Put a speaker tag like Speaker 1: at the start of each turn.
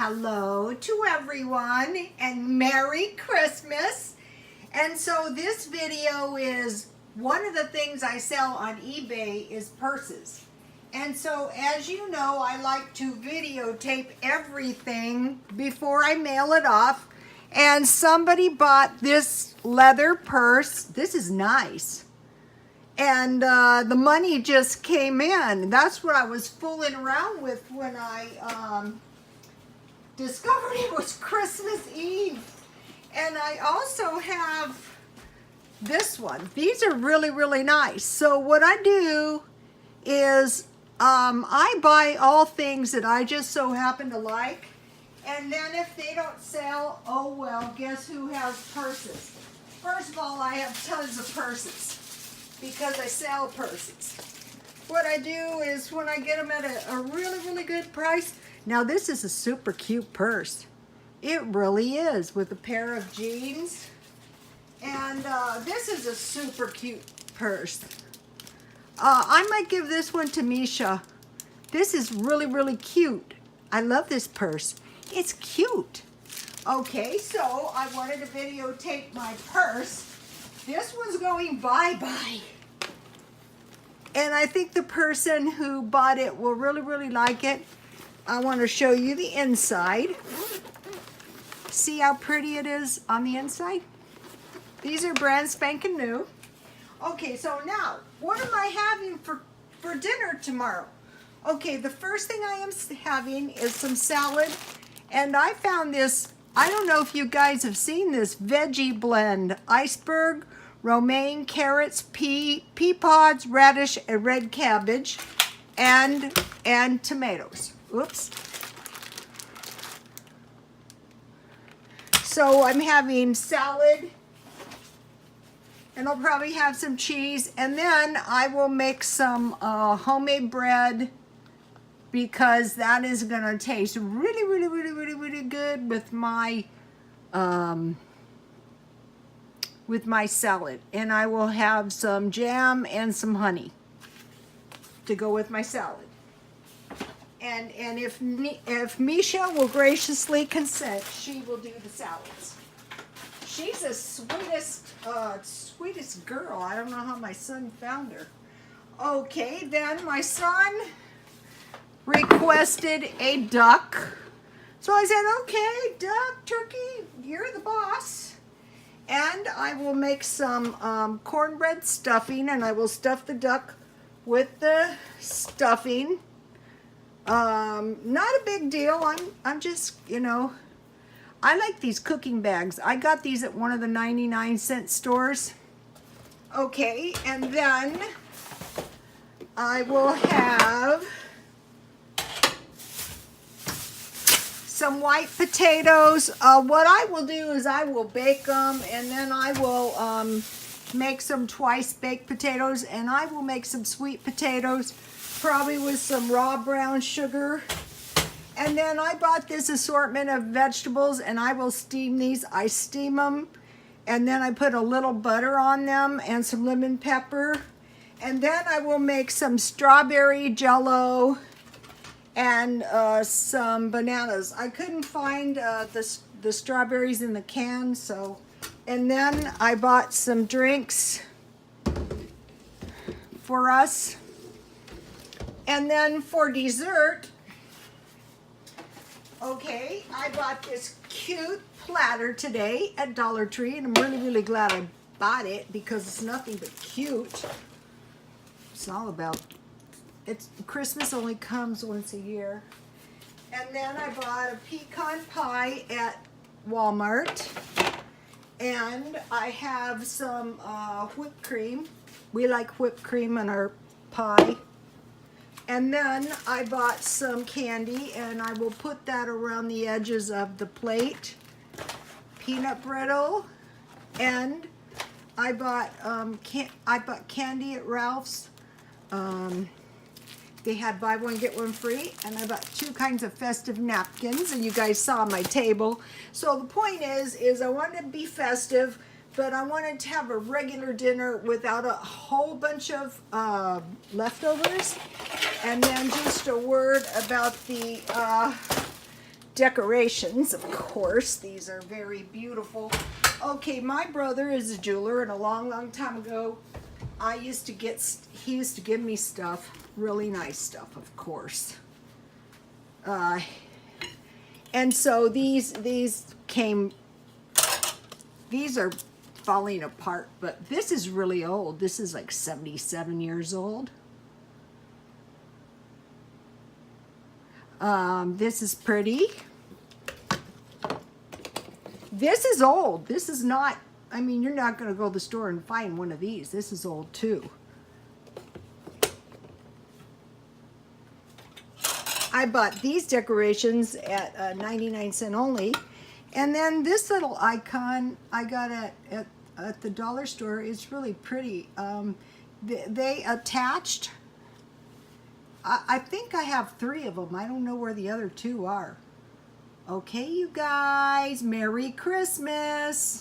Speaker 1: Hello to everyone and Merry Christmas. And so this video is one of the things I sell on eBay is purses. And so as you know, I like to videotape everything before I mail it off. And somebody bought this leather purse. This is nice. And the money just came in. That's what I was fooling around with when I discovered it was Christmas Eve. And I also have this one. These are really, really nice. So what I do is I buy all things that I just so happen to like. And then if they don't sell, oh well, guess who has purses? First of all, I have tons of purses because I sell purses. What I do is when I get them at a really, really good price. Now this is a super cute purse. It really is, with a pair of jeans. And this is a super cute purse. I might give this one to Misha. This is really, really cute. I love this purse. It's cute. Okay, so I wanted to videotape my purse. This one's going bye-bye. And I think the person who bought it will really, really like it. I want to show you the inside. See how pretty it is on the inside? These are brand spanking new. Okay, so now, what am I having for dinner tomorrow? Okay, the first thing I am having is some salad. And I found this, I don't know if you guys have seen this veggie blend. Iceberg, romaine, carrots, pea pods, radish, and red cabbage, and tomatoes. Oops. So I'm having salad, and I'll probably have some cheese, and then I will make some homemade bread, because that is gonna taste really, really, really, really, really good with my salad. And I will have some jam and some honey to go with my salad. And if Misha will graciously consent, she will do the salads. She's the sweetest girl. I don't know how my son found her. Okay, then my son requested a duck. So I said, okay, duck, turkey, you're the boss. And I will make some cornbread stuffing, and I will stuff the duck with the stuffing. Not a big deal. I'm just, you know, I like these cooking bags. I got these at one of the 99-cent stores. Okay, and then I will have some white potatoes. What I will do is I will bake them, and then I will make some twice baked potatoes, and I will make some sweet potatoes, probably with some raw brown sugar. And then I bought this assortment of vegetables, and I will steam these. I steam them, and then I put a little butter on them and some lemon pepper. And then I will make some strawberry jello and some bananas. I couldn't find the strawberries in the can, so. And then I bought some drinks for us. And then for dessert, okay, I bought this cute platter today at Dollar Tree, and I'm really, really glad I bought it because it's nothing but cute. It's all about, Christmas only comes once a year. And then I bought a pecan pie at Walmart, and I have some whipped cream. We like whipped cream in our pie. And then I bought some candy, and I will put that around the edges of the plate. Peanut brittle, and I bought candy at Ralph's. They had buy one get one free, and I bought 2 kinds of festive napkins, and you guys saw my table. So the point is I wanted to be festive, but I wanted to have a regular dinner without a whole bunch of leftovers. And then just a word about the decorations, of course. These are very beautiful. Okay, my brother is a jeweler, and a long, long time ago, he used to give me stuff, really nice stuff, of course. And so these are falling apart, but this is really old. This is like 77 years old. This is pretty. This is old. This is not, I mean, you're not going to go to the store and find one of these. This is old too. I bought these decorations at 99 cents only. And then this little icon I got at the dollar store is really pretty. They attached, I think I have 3 of them. I don't know where the other 2 are. Okay, you guys, Merry Christmas.